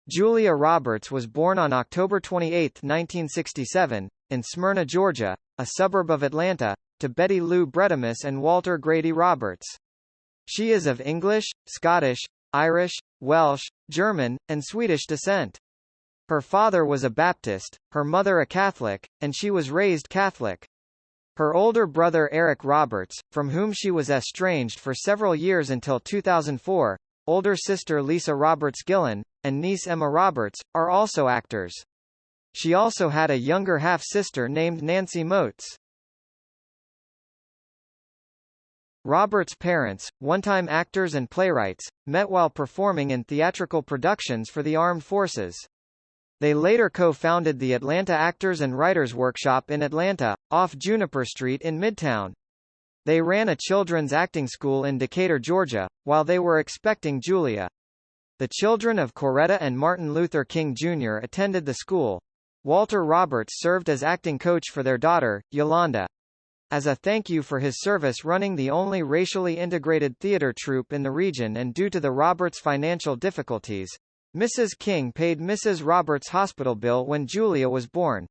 Julia Roberts was born on October 28, 1967, in Smyrna, Georgia, a suburb of Atlanta, to Betty Lou Brettamus and Walter Grady Roberts. She is of English, Scottish, Irish, Welsh, German, and Swedish descent. Her father was a Baptist, her mother a Catholic, and she was raised Catholic. Her older brother Eric Roberts, from whom she was estranged for several years until 2004, older sister Lisa Roberts Gillen, and niece Emma Roberts, are also actors. She also had a younger half-sister named Nancy Moats. Roberts' parents, one-time actors and playwrights, met while performing in theatrical productions for the armed forces. They later co-founded the Atlanta Actors and Writers Workshop in Atlanta, off Juniper Street in Midtown. They ran a children's acting school in Decatur, Georgia, while they were expecting Julia. The children of Coretta and Martin Luther King Jr. attended the school. Walter Roberts served as acting coach for their daughter, Yolanda. As a thank you for his service running the only racially integrated theater troupe in the region and due to the Roberts' financial difficulties, Mrs. King paid Mrs. Roberts' hospital bill when Julia was born.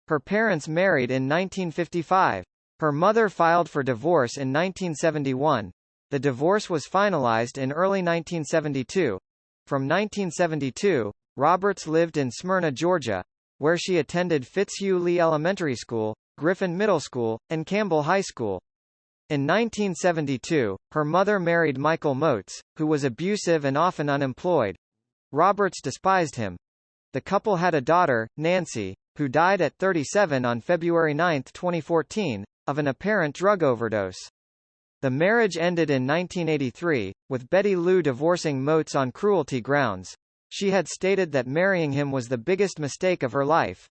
Her parents married in 1955. Her mother filed for divorce in 1971. The divorce was finalized in early 1972. From 1972, Roberts lived in Smyrna, Georgia, where she attended Fitzhugh Lee Elementary School, Griffin Middle School, and Campbell High School. In 1972, her mother married Michael Moats, who was abusive and often unemployed. Roberts despised him. The couple had a daughter, Nancy, who died at 37 on February 9, 2014, of an apparent drug overdose. The marriage ended in 1983, with Betty Lou divorcing Moats on cruelty grounds. She had stated that marrying him was the biggest mistake of her life.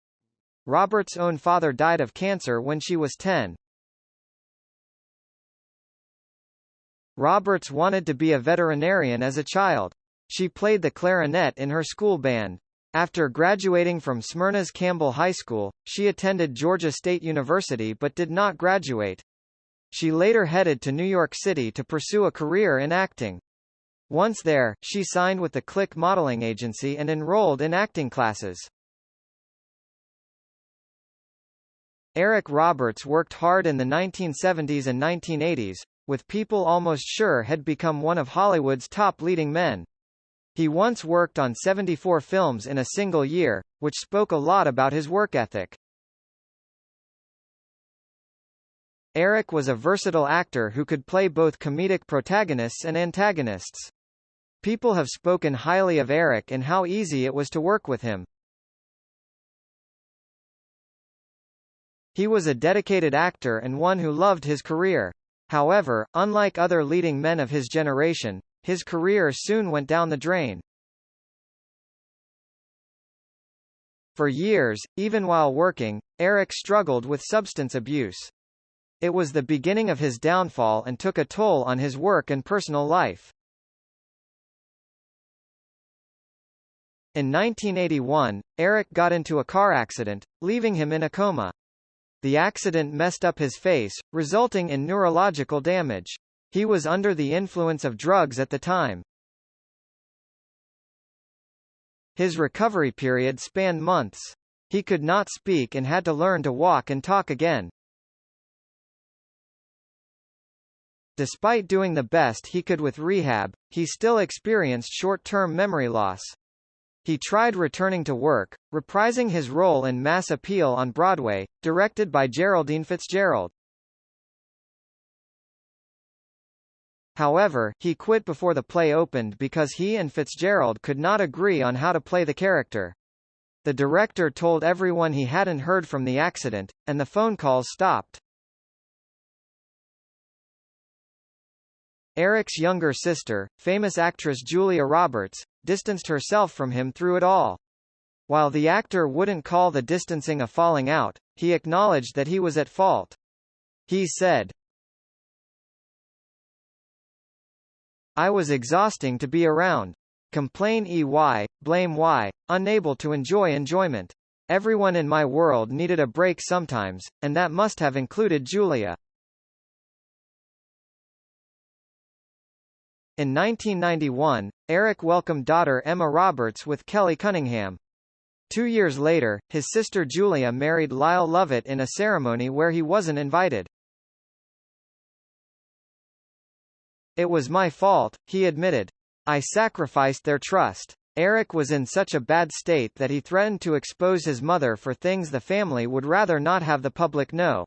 Roberts' own father died of cancer when she was 10. Roberts wanted to be a veterinarian as a child. She played the clarinet in her school band. After graduating from Smyrna's Campbell High School, she attended Georgia State University but did not graduate. She later headed to New York City to pursue a career in acting. Once there, she signed with the Click modeling agency and enrolled in acting classes. Eric Roberts worked hard in the 1970s and 1980s, with people almost sure had become one of Hollywood's top leading men. He once worked on 74 films in a single year, which spoke a lot about his work ethic. Eric was a versatile actor who could play both comedic protagonists and antagonists. People have spoken highly of Eric and how easy it was to work with him. He was a dedicated actor and one who loved his career. However, unlike other leading men of his generation, his career soon went down the drain. For years, even while working, Eric struggled with substance abuse. It was the beginning of his downfall and took a toll on his work and personal life. In 1981, Eric got into a car accident, leaving him in a coma. The accident messed up his face, resulting in neurological damage. He was under the influence of drugs at the time. His recovery period spanned months. He could not speak and had to learn to walk and talk again. Despite doing the best he could with rehab, he still experienced short-term memory loss. He tried returning to work, reprising his role in Mass Appeal on Broadway, directed by Geraldine Fitzgerald. However, he quit before the play opened because he and Fitzgerald could not agree on how to play the character. The director told everyone he hadn't heard from the accident, and the phone calls stopped. Eric's younger sister, famous actress Julia Roberts, distanced herself from him through it all. While the actor wouldn't call the distancing a falling out, he acknowledged that he was at fault. He said, "I was exhausting to be around. Complain EY, blame Y, unable to enjoy enjoyment. Everyone in my world needed a break sometimes, and that must have included Julia." In 1991, Eric welcomed daughter Emma Roberts with Kelly Cunningham. 2 years later, his sister Julia married Lyle Lovett in a ceremony where he wasn't invited. It was my fault, he admitted. I sacrificed their trust. Eric was in such a bad state that he threatened to expose his mother for things the family would rather not have the public know.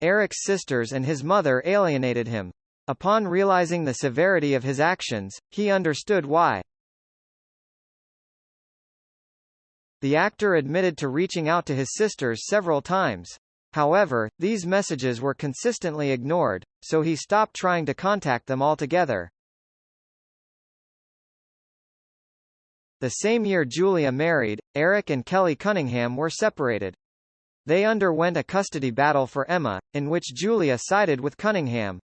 Eric's sisters and his mother alienated him. Upon realizing the severity of his actions, he understood why. The actor admitted to reaching out to his sisters several times. However, these messages were consistently ignored, so he stopped trying to contact them altogether. The same year Julia married, Eric and Kelly Cunningham were separated. They underwent a custody battle for Emma, in which Julia sided with Cunningham.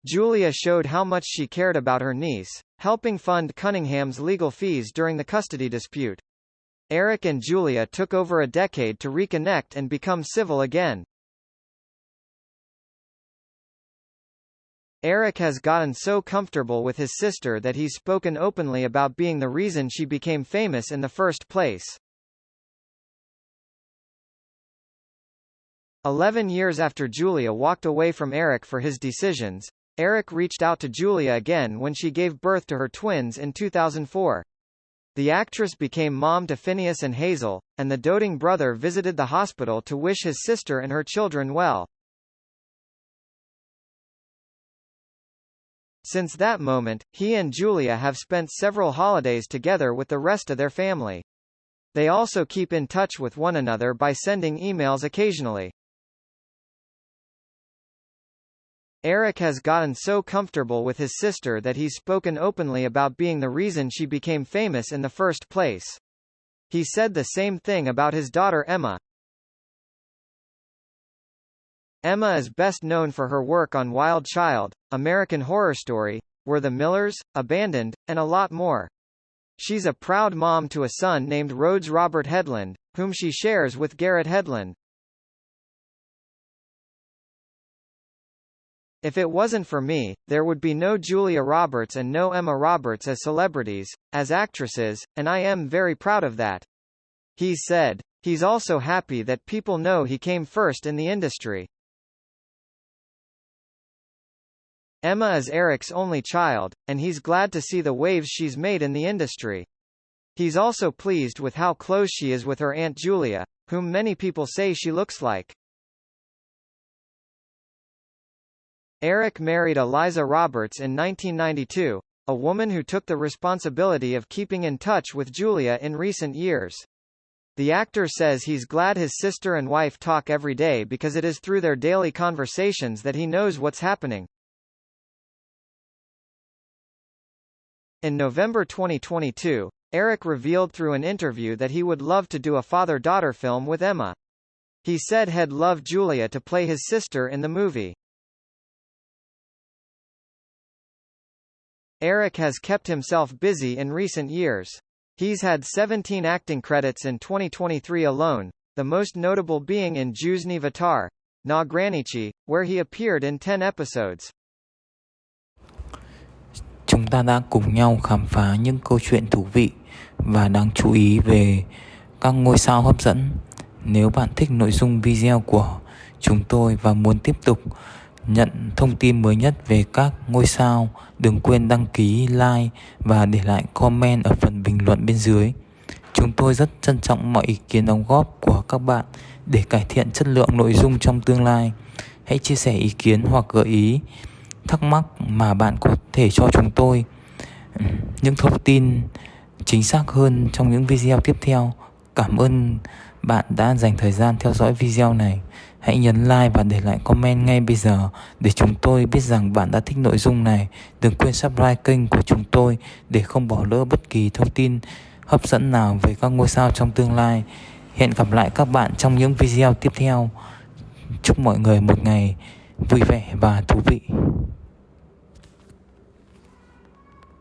Julia showed how much she cared about her niece, helping fund Cunningham's legal fees during the custody dispute. Eric and Julia took over a decade to reconnect and become civil again. Eric has gotten so comfortable with his sister that he's spoken openly about being the reason she became famous in the first place. 11 years after Julia walked away from Eric for his decisions, Eric reached out to Julia again when she gave birth to her twins in 2004. The actress became mom to Phineas and Hazel, and the doting brother visited the hospital to wish his sister and her children well. Since that moment, he and Julia have spent several holidays together with the rest of their family. They also keep in touch with one another by sending emails occasionally. Eric has gotten so comfortable with his sister that he's spoken openly about being the reason she became famous in the first place. He said the same thing about his daughter Emma. Emma is best known for her work on Wild Child, American Horror Story, We're the Millers, Abandoned, and a lot more. She's a proud mom to a son named Rhodes Robert Headland, whom she shares with Garrett Hedlund. If it wasn't for me, there would be no Julia Roberts and no Emma Roberts as celebrities, as actresses, and I am very proud of that. He said. He's also happy that people know he came first in the industry. Emma is Eric's only child, and he's glad to see the waves she's made in the industry. He's also pleased with how close she is with her Aunt Julia, whom many people say she looks like. Eric married Eliza Roberts in 1992, a woman who took the responsibility of keeping in touch with Julia in recent years. The actor says he's glad his sister and wife talk every day because it is through their daily conversations that he knows what's happening. In November 2022, Eric revealed through an interview that he would love to do a father-daughter film with Emma. He said he'd love Julia to play his sister in the movie. Eric has kept himself busy in recent years. He's had 17 acting credits in 2023 alone, the most notable being in Južni Vetar, Na Granici, where he appeared in 10 episodes. Chúng ta đã cùng nhau khám phá những câu chuyện thú vị và đáng chú ý về các ngôi sao hấp dẫn. Nếu bạn thích nội dung video của chúng tôi và muốn tiếp tục nhận thông tin mới nhất về các ngôi sao, đừng quên đăng ký, like và để lại comment ở phần bình luận bên dưới. Chúng tôi rất trân trọng mọi ý kiến đóng góp của các bạn để cải thiện chất lượng nội dung trong tương lai. Hãy chia sẻ ý kiến hoặc gợi ý, thắc mắc mà bạn có thể cho chúng tôi những thông tin chính xác hơn trong những video tiếp theo. Cảm ơn bạn đã dành thời gian theo dõi video này. Hãy nhấn like và để lại comment ngay bây giờ để chúng tôi biết rằng bạn đã thích nội dung này. Đừng quên subscribe kênh của chúng tôi để không bỏ lỡ bất kỳ thông tin hấp dẫn nào về các ngôi sao trong tương lai. Hẹn gặp lại các bạn trong những video tiếp theo. Chúc mọi người một ngày vui vẻ và thú vị.